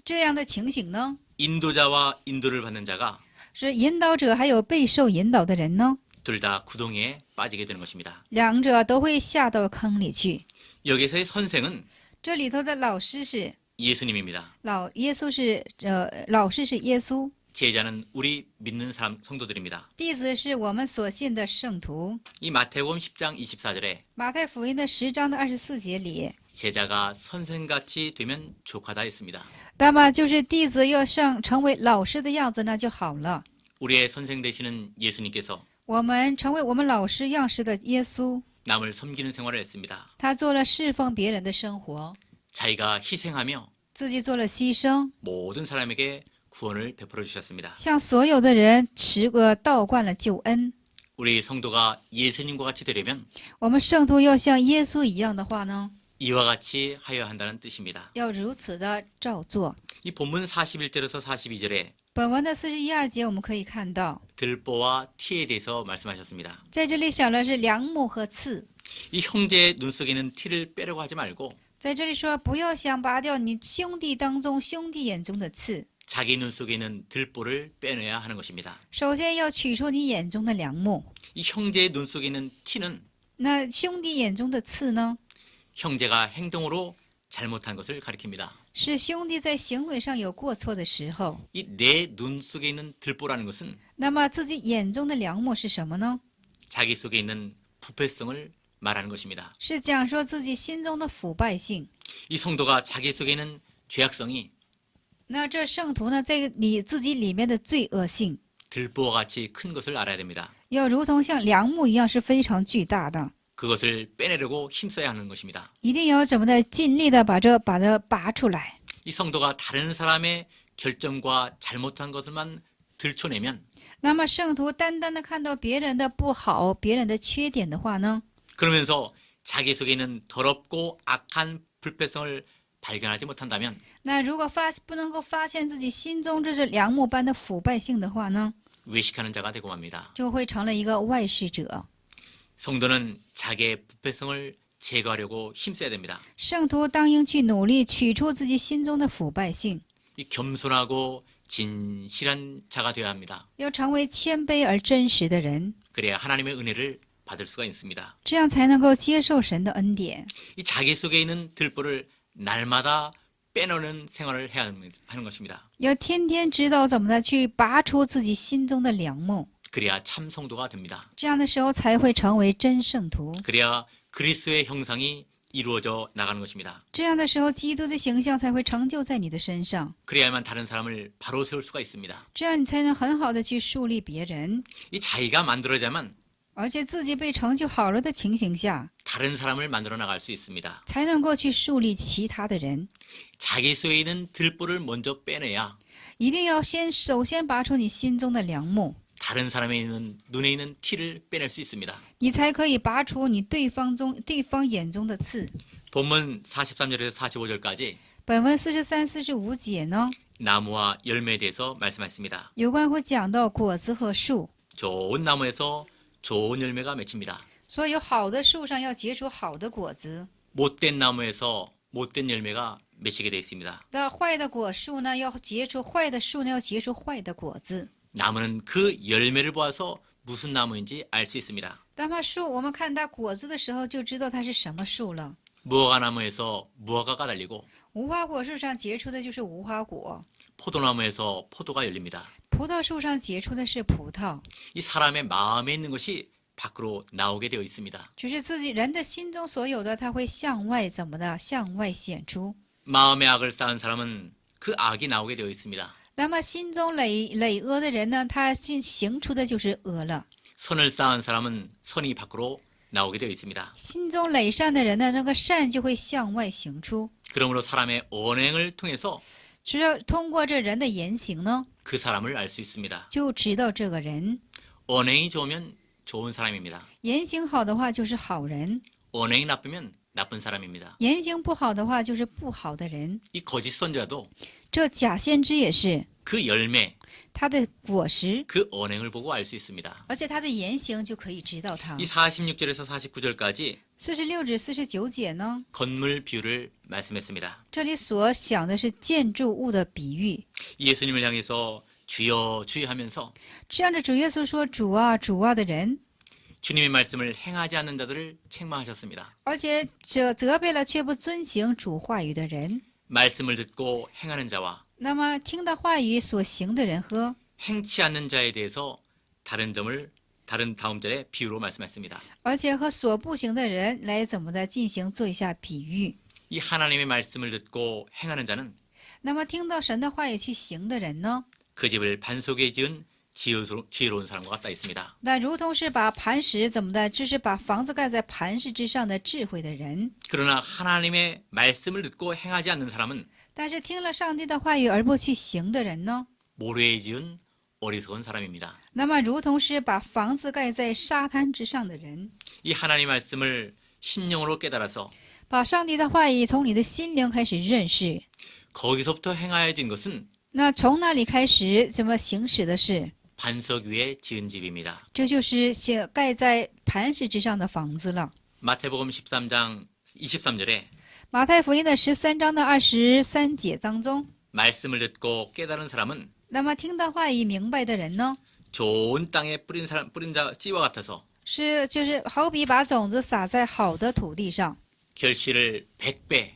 这样的情形呢， 인도자와 인도를 받는 자가 是引导者还有被受引导的人呢， 둘 다 구덩이에 빠지게 되는 것입니다. 两者都会下到坑里去。 여기서의 선생은 这里头的老师是 예수님입니다. 耶稣是老师是耶稣， 제자는 우리 믿는 사람 성도들입니다. 弟子是我们所信的圣徒。 이 마태복음 10장 24절에 马太福音的10章的24节里， 제자가 선생같이 되면 족하다 했습니다. 那么就是弟子要成为老师的样子，那就好了。 우리의 선생 되시는 예수님께서 我们成为我们老师样式的耶稣， 남을 섬기는 생활을 했습니다. 他做了侍奉别人的生活， 자기가 희생하며 自己做了牺牲， 모든 사람에게 구원을 베풀어 주셨습니다. 向所有的人倒灌了救恩。 우리 성도가 예수님과 같이 되려면 我们圣徒要像耶稣一样的话呢， 이와 같이 하여야 한다는 뜻입니다. 要如此的照做。 이 본문 41절에서 42절에 本文的41、2节我们可以看到， 들보와 티에 대해서 말씀하셨습니다. 在这里讲的是梁木和刺。이 형제의 눈 속에 있는 티를 빼려고 하지 말고 在这里说，不要想拔掉你兄弟当中兄弟眼中的刺， 자기 눈 속에 있는 들보를 빼내야 하는 것입니다. 首先要取出你眼中的梁木。 이 형제의 눈 속에 있는 티는 那兄弟眼中的刺呢？ 형제가 행동으로 잘못한 것을 가리킵니다. 是兄弟在行为上有过错的时候。 이 내 눈 속에 있는 들보라는 것은 那么自己眼中的梁木是什么呢？ 자기 속에 있는 부패성을 말하는 것입니다. 是讲说自己心中的腐败性。 이 성도가 자기 속에 있는 죄악성이 那这圣徒呢，在你自己里面的罪恶性， 들보와 같이 큰 것을 알아야 됩니다. 要如同像梁木一样是非常巨大的， 그것을 빼내려고 힘써야 하는 것입니다. 一定要怎么的尽力的把这拔出来。 이 성도가 다른 사람의 결점과 잘못한 것들만 들춰내면 那么圣徒单单的看到别人的不好、别人的缺点的话呢， 그러면서 자기 속에 있는 더럽고 악한 불패성을 발견하지 못한다면 那如果不能够发现自己心中这是梁木般的腐败性的话呢， 외식하는 자가 되고 맙니다. 就会成了一个外事者。 성도는 자기의 부패성을 제거하려고 힘써야 됩니다. 圣徒当应去努力取出自己心中的腐败性， 이 겸손하고 진실한 자가 되어야 합니다. 要成为谦卑而真实的人， 그래야 하나님의 은혜를 받을 수가 있습니다. 这样才能够接受神的恩典。 이 자기 속에 있는 들보를 날마다 빼놓는 생활을 해야 하는 것입니다. 要天天知道怎么的去拔出自己心中的梁木， 그래야 참 성도가 됩니다. 这样的时候才会成为真圣徒。 그래야 그리스도의 형상이 이루어져 나가는 것입니다. 这样的时候，基督的形象才会成就在你的身上， 그래야만 다른 사람을 바로 세울 수가 있습니다. 这样你才能很好的去树立别人， 이 자기가 만들어야만 而且自己被成就好了的情形下， 다른 사람을 만들어 나갈 수 있습니다. 才能够去树立其他的人。 자기 속에 있는 들보를 먼저 빼내야 一定要首先拔出你心中的梁木， 다른 사람의 눈에 있는 티를 빼낼 수 있습니다. 你才可以拔出你对方眼中的刺。 본문 43절에서 45절까지 本文43、45节呢， 나무와 열매에 대해서 말씀하십니다. 有关会讲到果子和树， 좋은 나무에서 좋은 열매가 맺힙니다. 所以有好的树上要结出好的果子， 못된 나무에서 못된 열매가 맺히게 되어 있습니다. 那坏的果树呢要结出坏的树呢要结出坏的果子。 나무는 그 열매를 보아서 무슨 나무인지 알 수 있습니다. 那么树，我们看它果子的时候就知道它是什么树了。 무화과 나무에서 무화과가 달리고 无花果树上结出的就是无花果， 포도나무에서 포도가 열립니다. 葡萄树上结出的是葡萄。 이 사람의 마음에 있는 것이 밖으로 나오게 되어 있습니다. 就是自己人的心中所有的，它会向外怎么的？向外显出。 마음의 악을 쌓은 사람은 그 악이 나오게 되어 있습니다. 那么心中累恶的人呢，他行出的就是恶了； 선을 쌓은 사람은 선이 밖으로 나오게 되어 있습니다. 心中累善的人呢，这个善就会向外行出。 그러므로 사람의 언행을 통해서 只要通过这人的言行呢， 그 사람을 알 수 있습니다. 就知道这个人。 언행이 좋으면 좋은 사람입니다. 言行好的话就是好人， 언행이 나쁘면 나쁜 사람입니다. 言行不好的话就是不好的人。 이 거짓 선자도 这假先知也是， 그 열매, 他的果实， 그 언행을 보고 알 수 있습니다. 而且他的言行就可以知道他。 이 46절에서 49절까지 46至49节呢， 건물 비유를 말씀했습니다. 这里所想的是建筑物的比喻。 예수님을 향해서 주여 주여 하면서 这样的主耶稣说：“主啊，主啊”的人， 주님의 말씀을 행하지 않는 자들을 책망하셨습니다. 而且责备了却不遵行主话语的人。 말씀을 듣고 행하는 자와 那么听到话语所行的人和 행치 않는 자에 대해서 다른 다음 절에 비유로 말씀했습니다. 而且和所不行的人来怎么的进行做一下比喻。 이 하나님의 말씀을 듣고 행하는 자는 那么听到神的话语去行的人呢， 그 집을 반석에 지은 지혜로운 사람과 같다 있습니다. 那如同是把磐石怎么的，这是把房子盖在磐石之上的智慧的人。 그러나 하나님의 말씀을 듣고 행하지 않는 사람은 但是听了上帝的话语而不去行的人呢， 모래에 지은 어리석은 사람입니다. 那么如同是把房子盖在沙滩之上的人。 이 하나님 말씀을 심령으로 깨달아서 把上帝的话语从你的心灵开始认识， 거기서부터 행하여진 것은 那从那里开始怎么行使的是， 반석 위에 지은 집입니다. 这就是盖在磐石之上的房子了。 마태복음 13장 23절에 马太福音的13章的23节当中， 말씀을 듣고 깨달은 사람은 那么听到话语明白的人呢， 좋은 땅에 뿌린 자 씨와 같아서 就是好比把种子撒在好的土地上， 결실을 100배,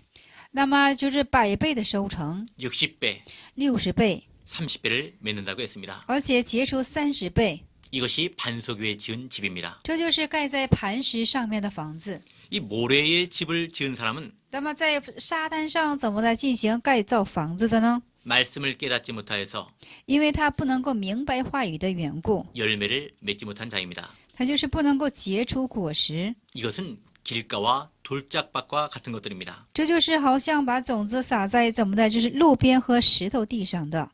那么就是100倍的收成， 60배, 60倍， 30배를 맺는다고 했습니다. 而且结出30倍。 이것이 반석 위에 지은 집입니다. 这就是盖在磐石上面的房子。 이 모래의 집을 지은 사람은 那么在沙滩上怎么来进行盖造房子的呢？ 말씀을 깨닫지 못하여서 因为他不能够明白话语的缘故， 열매를 맺지 못한 자입니다. 他就是不能够结出果实。 이것은 길가와 돌짝밭과 같은 것들입니다. 这就是好像把种子撒在怎么的，就是路边和石头地上的。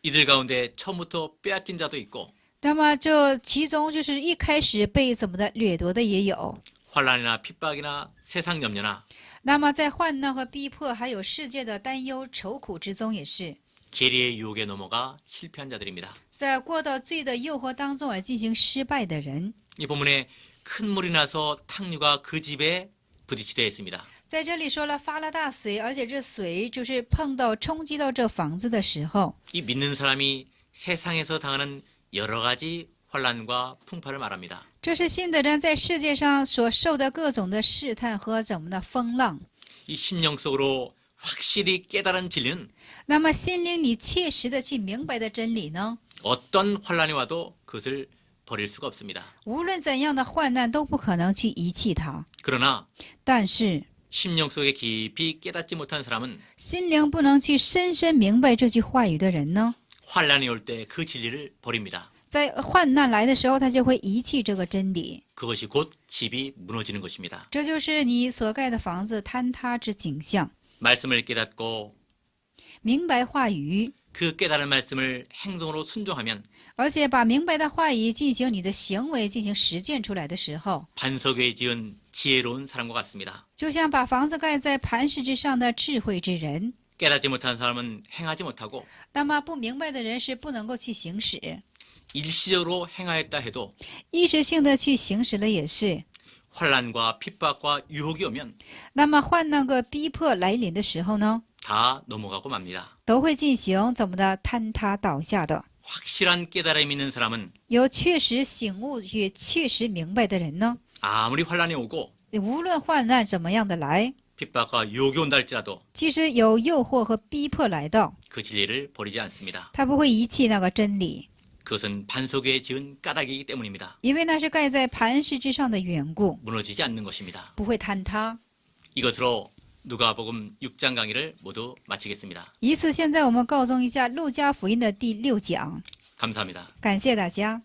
이들 가운데 처음부터 빼앗긴 자도 있고 那么这其中就是一开始被怎么的掠夺的也有。 환란이나 핍박이나 세상 염려나 那么在患难和逼迫，还有世界的担忧、愁苦之中，也是 계리의 유혹에 넘어가 실패한 자들입니다. 在过到罪的诱惑当中而进行失败的人。 이 본문에 큰 물이 나서 탕류가 그 집에 부딪히려 했습니다. 在这里说了发了大水，而且这水就是碰到冲击到这房子的时候， 이 믿는 사람이 세상에서 당하는 여러 가지 환란과 풍파를 말합니다. 这是信的人在世界上所受的各种的试探和怎么的风浪。 이 심령 속으로 확실히 깨달은 진리는 那么心灵里切实的去明白的真理呢？ 어떤 환란이 와도 그것을 버릴 수가 없습니다. 无论怎样的患难都不可能去遗弃它。 그러나 但是 심령 속에 깊이 깨닫지 못한 사람은 心灵不能去深深明白这句话语的人呢， 환란이 올 때 그 진리를 버립니다. 在患难来的时候，他就会遗弃这个真理。 그것이 곧 집이 무너지는 것입니다. 这就是你所盖的房子坍塌之景象。 말씀을 깨닫고 明白话语， 그 깨달은 말씀을 행동으로 순종하면 而且把明白的话语进行你的行为进行实践出来的时候， 반석 위에 지은 지혜로운 사람과 같습니다. 就像把房子盖在磐石之上的智慧之人。 깨닫지 못한 사람은 행하지 못하고 那么不明白的人是不能够去行使， 일시적으로 행하였다 해도 一时性的去行使了也是。 환란과 핍박과 유혹이 오면 那么患难和逼迫来临的时候呢， 다 넘어가고 맙니다. 都会进行怎么的坍塌倒下的。 확실한 깨달음이 있는 사람은 有确实醒悟也确实明白的人呢， 아무리 환란이 오고 无论患难怎么样的来， 핍박과 유혹이 온다 할지라도 即使有诱惑和逼迫来到， 그 진리를 버리지 않습니다. 他不会遗弃那个真理， 그것은 반석 위에 지은 까닭이기 때문입니다. 因为那是盖在磐石之上的缘故， 무너지지 않는 것입니다. 不会坍塌。 이것으로 누가복음 6장 강의를 모두 마치겠습니다. 以此，现在我们告终一下路加福音的第6讲， 감사합니다. 感谢大家。